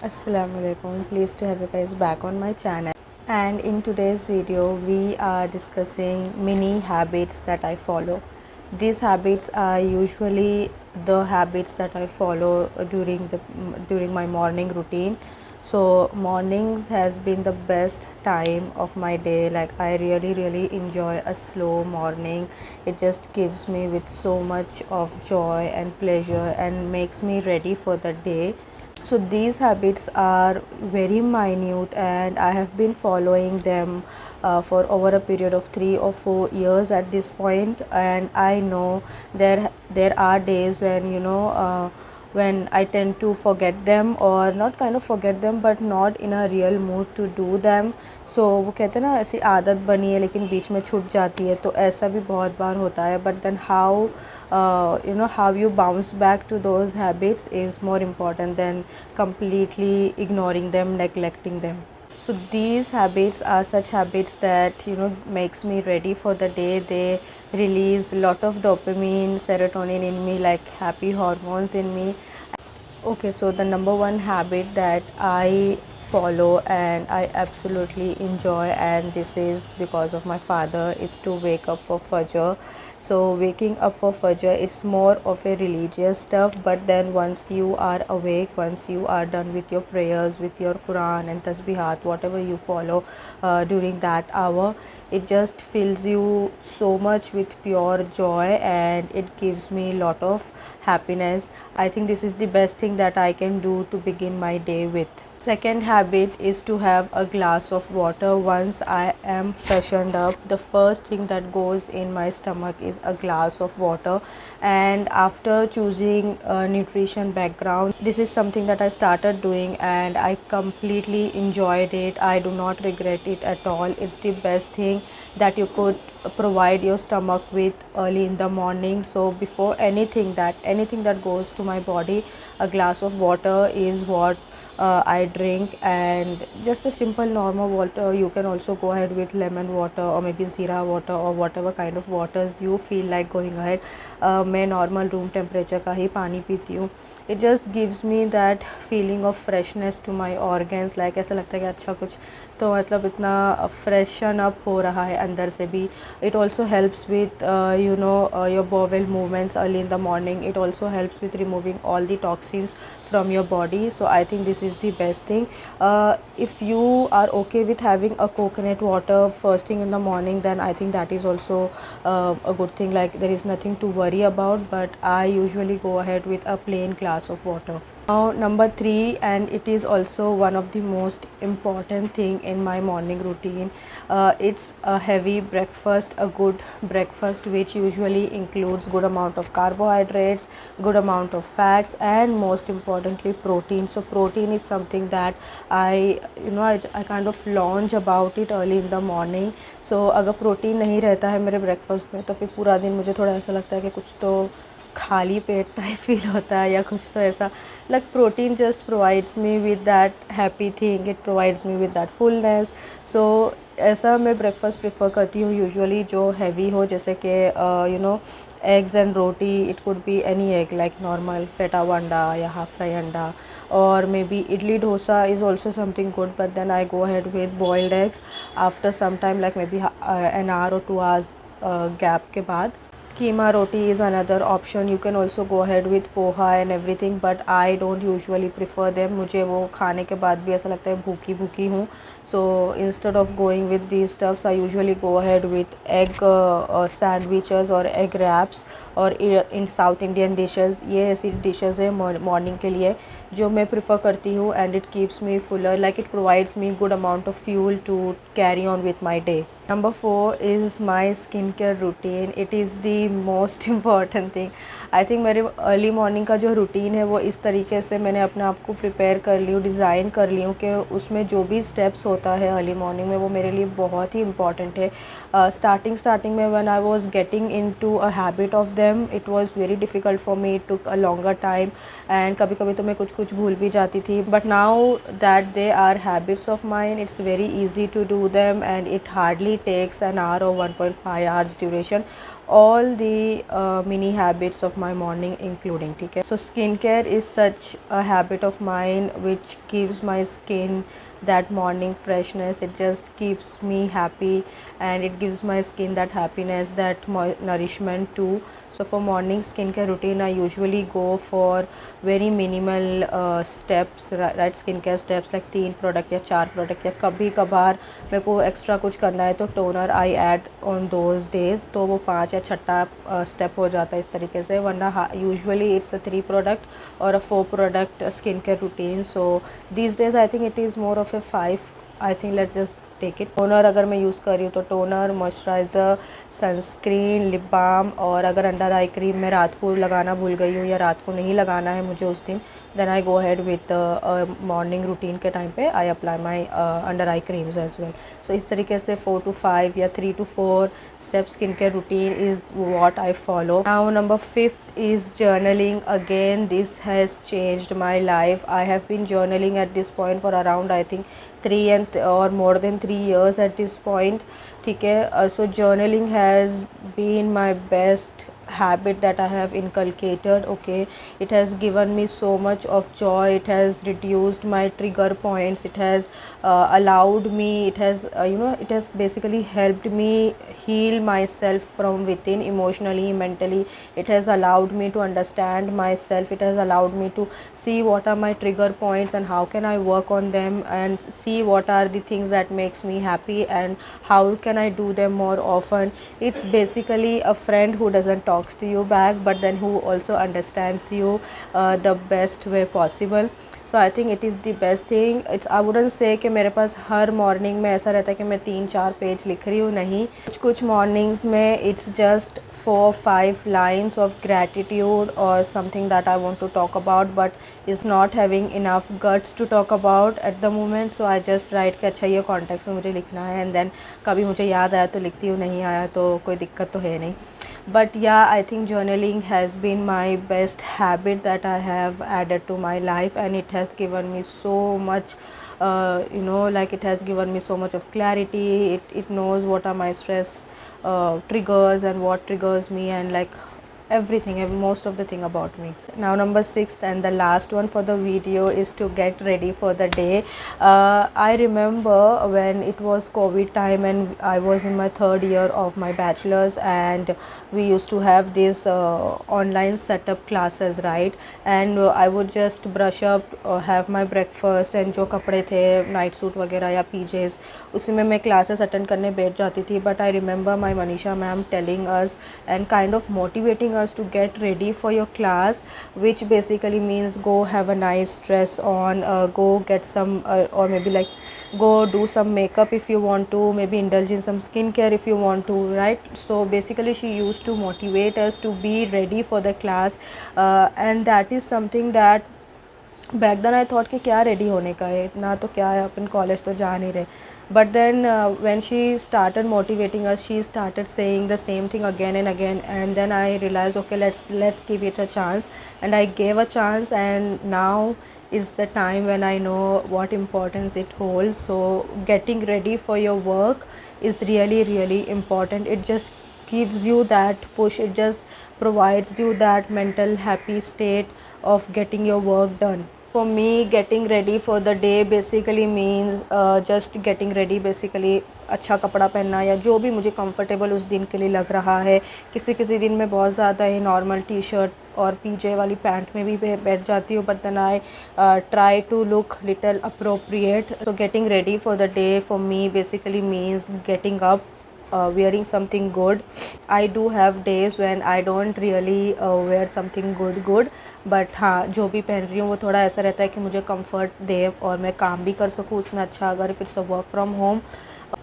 Assalaamualaikum. Pleased to have you guys back on my channel. And in today's video, we are discussing mini habits that I follow. These habits are usually the habits that I follow during my morning routine. So mornings has been the best time of my day. Like I really enjoy a slow morning. It just gives me with so much of joy and pleasure and makes me ready for the day. So these habits are very minute and I have been following them for over a period of 3 or 4 years at this point. And I know there are days when when I tend to forget them, or not kind of forget them but not in a real mood to do them. So वो कहते हैं ना, ऐसी आदत बनी है लेकिन बीच में छूट जाती है, तो ऐसा भी बहुत बार होता है. But then how you bounce back to those habits is more important than completely ignoring them, neglecting them. So these habits are such habits that makes me ready for the day. They release a lot of dopamine, serotonin in me, like happy hormones in me. Okay, so the number one habit that I follow and I absolutely enjoy, and this is because of my father, is to wake up for Fajr. So waking up for Fajr, it's more of a religious stuff, but then once you are awake, once you are done with your prayers, with your Quran and Tasbihat, whatever you follow during that hour, it just fills you so much with pure joy and it gives me a lot of happiness. I think this is the best thing that I can do to begin my day with. Second habit is to have a glass of water. Once I am freshened up, the first thing that goes in my stomach is a glass of water. And after choosing a nutrition background, this is something that I started doing and I completely enjoyed it. I do not regret it at all. It's the best thing that you could provide your stomach with early in the morning. So before anything that goes to my body, a glass of water is what I drink. And just a simple normal water. You can also go ahead with lemon water or maybe zira water or whatever kind of waters you feel like going ahead. मैं normal room temperature का ही पानी पीती हूँ. It just gives me that feeling of freshness to my organs. Like ऐसा लगता है कि अच्छा कुछ तो मतलब इतना freshen up हो रहा है अंदर से भी. It also helps with your bowel movements early in the morning. It also helps with removing all the toxins from your body. So I think this is the best thing. If you are okay with having a coconut water first thing in the morning, then I think that is also a good thing. Like there is nothing to worry about, but I usually go ahead with a plain glass of water. Now number 3, and it is also one of the most important thing in my morning routine, it's a heavy breakfast, a good breakfast which usually includes good amount of carbohydrates, good amount of fats, and most importantly protein. So protein is something that I kind of launch about it early in the morning. So अगर protein नहीं रहता है मेरे breakfast में तो फिर पूरा दिन मुझे थोड़ा ऐसा लगता है कि कुछ तो खाली पेट टाइप फील होता है या कुछ तो ऐसा. Like protein just provides me with that happy thing, it provides me with that fullness. So ऐसा मैं ब्रेकफास्ट प्रेफर करती हूँ यूजुअली जो हैवी हो, जैसे कि eggs and roti. It could be any egg, like normal फेटा हुआ अंडा या हाफ फ्राई अंडा, और maybe idli dosa is also something good. But then I go ahead with boiled eggs after some time, like maybe an hour or 2 hours gap के बाद. Keema roti is another option. You can also go ahead with poha and everything, but I don't usually prefer them. मुझे वो खाने के बाद भी ऐसा लगता है भूखी भूखी हूँ. So instead of going with these stuffs, I usually go ahead with egg sandwiches or egg wraps, और in South Indian dishes. ये ऐसी dishes है morning के लिए जो मैं prefer करती हूँ, and it keeps me fuller. Like it provides me good amount of fuel to carry on with my day. Number 4 is my skincare routine. It is the most important thing. I think मेरे early morning का जो routine है वो इस तरीके से मैंने अपने आप को प्रिपेयर कर ली हूँ, डिज़ाइन कर ली हूँ कि उसमें जो भी स्टेप्स होता है अर्ली मॉर्निंग में वो मेरे लिए बहुत ही इंपॉर्टेंट है. स्टार्टिंग में when I was getting into a habit of them, it was very difficult for me. It took a longer time and कभी कभी तो मैं कुछ भूल भी जाती थी. But now that they are habits of mine, it's very easy to do them and it hardly takes an hour or 1.5 hours duration. all the mini habits of my morning including, ठीक है. So skincare is such a habit of mine which gives my skin that morning freshness. It just keeps me happy and it gives my skin that happiness, that nourishment too. So for morning skincare routine I usually go for very minimal steps, right? Skincare steps like 3 product या 4 product, या कभी कभार मेरे को extra कुछ करना है तो toner I add on those days, तो वो 5 या 6 स्टेप हो जाता है इस तरीके से. वरना यूजुअली इट्स अ 3 प्रोडक्ट और a 4 product skin care routine. So these days I think it is more of a 5. I think let's just take it. Toner अगर मैं यूज़ कर रही हूँ तो toner, moisturiser, sunscreen, lip balm, और अगर under eye cream मैं रात को लगाना भूल गई हूँ या रात को नहीं लगाना है मुझे उस दिन, then I go ahead with morning routine के टाइम पे I apply my under eye creams as well. So इस तरीके से 4 to 5 या 3 to 4 step skin care routine is what I follow. Now number 5 is journaling. Again, this has changed my life. I have been journaling at this point for around I think 3 or more than 3 years at this point, ठीक है. So journaling has been my best habit that I have inculcated. Okay, it has given me so much of joy. It has reduced my trigger points. It has allowed me, it has it has basically helped me heal myself from within, emotionally, mentally. It has allowed me to understand myself. It has allowed me to see what are my trigger points and how can I work on them, and see what are the things that makes me happy and how can I do them more often. It's basically a friend who doesn't talks to you back, but then who also understands you the best way possible. So I think it is the best thing. It's I wouldn't say कि मेरे पास हर morning में ऐसा रहता है कि मैं 3-4 page लिख रही हूँ, नहीं. कुछ मॉर्निंग्स में it's just 4-5 lines of gratitude और something that I want to talk about but is not having enough guts to talk about at the moment. So I just write कि अच्छा ये कॉन्टेक्स्ट में मुझे लिखना है, एंड देन कभी मुझे याद आया तो लिखती हूँ, नहीं आया तो कोई दिक्कत तो है नहीं. But yeah, I think journaling has been my best habit that I have added to my life, and it has given me so much like it has given me so much of clarity. It knows what are my stress triggers and what triggers me, and like everything, most of the thing about me. Now number 6 and the last one for the video is to get ready for the day. I remember when it was COVID time and I was in my 3rd year of my bachelor's, and we used to have these online setup classes, right? And I would just brush up, have my breakfast, and जो कपड़े थे night suit वगैरह या PJs उसी में मैं classes attend करने बैठ जाती थी. But I remember my Manisha ma'am telling us and kind of motivating us to get ready for your class, which basically means go have a nice dress on, go get some or maybe like go do some makeup if you want to, maybe indulge in some skincare if you want to, right? So basically she used to motivate us to be ready for the class, and that is something that back then I thought कि क्या ready होने का है, इतना तो क्या है, अपन college तो जा नहीं रहे. But then when she started motivating us, she started saying the same thing again and again, and then I realise okay let's give it a chance, and I gave a chance, and now is the time when I know what importance it holds. So getting ready for your work is really really important. It just gives you that push, it just provides you that mental happy state of getting your work done. For me, getting ready for the day basically means just getting ready, basically अच्छा कपड़ा पहनना या जो भी मुझे comfortable उस दिन के लिए लग रहा है. किसी किसी दिन मैं बहुत ज़्यादा ही नॉर्मल टी-शर्ट और PJ वाली पैंट में भी बैठ जाती हूँ, but then I try to look little appropriate. So getting ready for the day for me basically means getting up, wearing something good. I do have days when I don't really wear something good, but हाँ जो भी पहन रही हूँ वो थोड़ा ऐसा रहता है कि मुझे कंफर्ट दे और मैं काम भी कर सकूँ उसमें अच्छा, अगर if it's a work from home.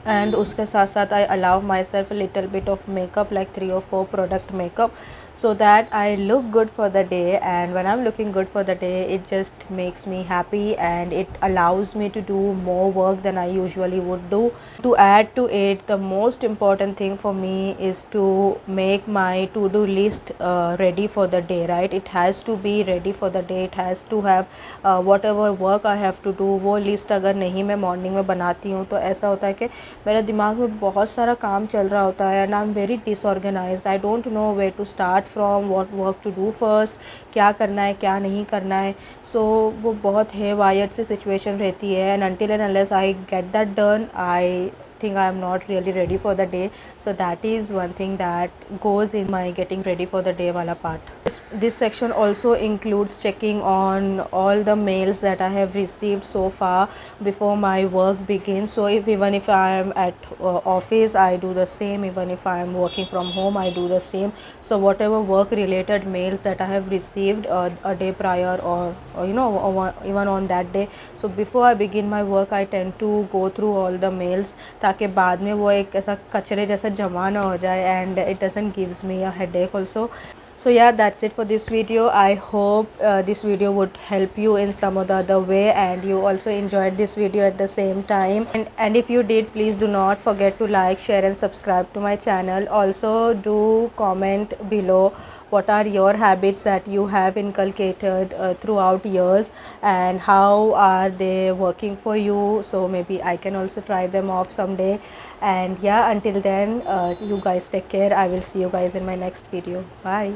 And उसके साथ साथ आई allow my self little bit of makeup, like 3 or 4 product makeup. so that I look good for the day. And when I'm looking good for the day, it just makes me happy and it allows me to do more work than I usually would do. To add to it, the most important thing for me is to make my to-do list ready for the day, right? It has to be ready for the day. It has to have whatever work I have to do. वो list अगर नहीं मैं morning में बनाती हूँ तो ऐसा होता है कि मेरे दिमाग में बहुत सारा काम चल रहा होता है and I am very disorganised. I don't know where to start from, what work to do first, क्या करना है क्या नहीं करना है. सो वो बहुत है वायर्ड सी सिचुएशन रहती है and until and unless I get that done I think I am not really ready for the day. So that is one thing that goes in my getting ready for the day wala part. This section also includes checking on all the mails that I have received so far before my work begins. So if even if I am at office, I do the same. Even if I am working from home, I do the same. So whatever work related mails that I have received a day prior, or even on that day, so before I begin my work I tend to go through all the mails ताकि बाद में वो एक ऐसा कचरे जैसा जमा ना हो जाए and it doesn't gives me a headache also. So yeah, that's it for this video. I hope this video would help you in some or the other way and you also enjoyed this video at the same time. And if you did, please do not forget to like, share and subscribe to my channel. Also do comment below what are your habits that you have inculcated throughout years and how are they working for you, so maybe I can also try them off someday. And yeah, until then, you guys take care. I will see you guys in my next video. Bye.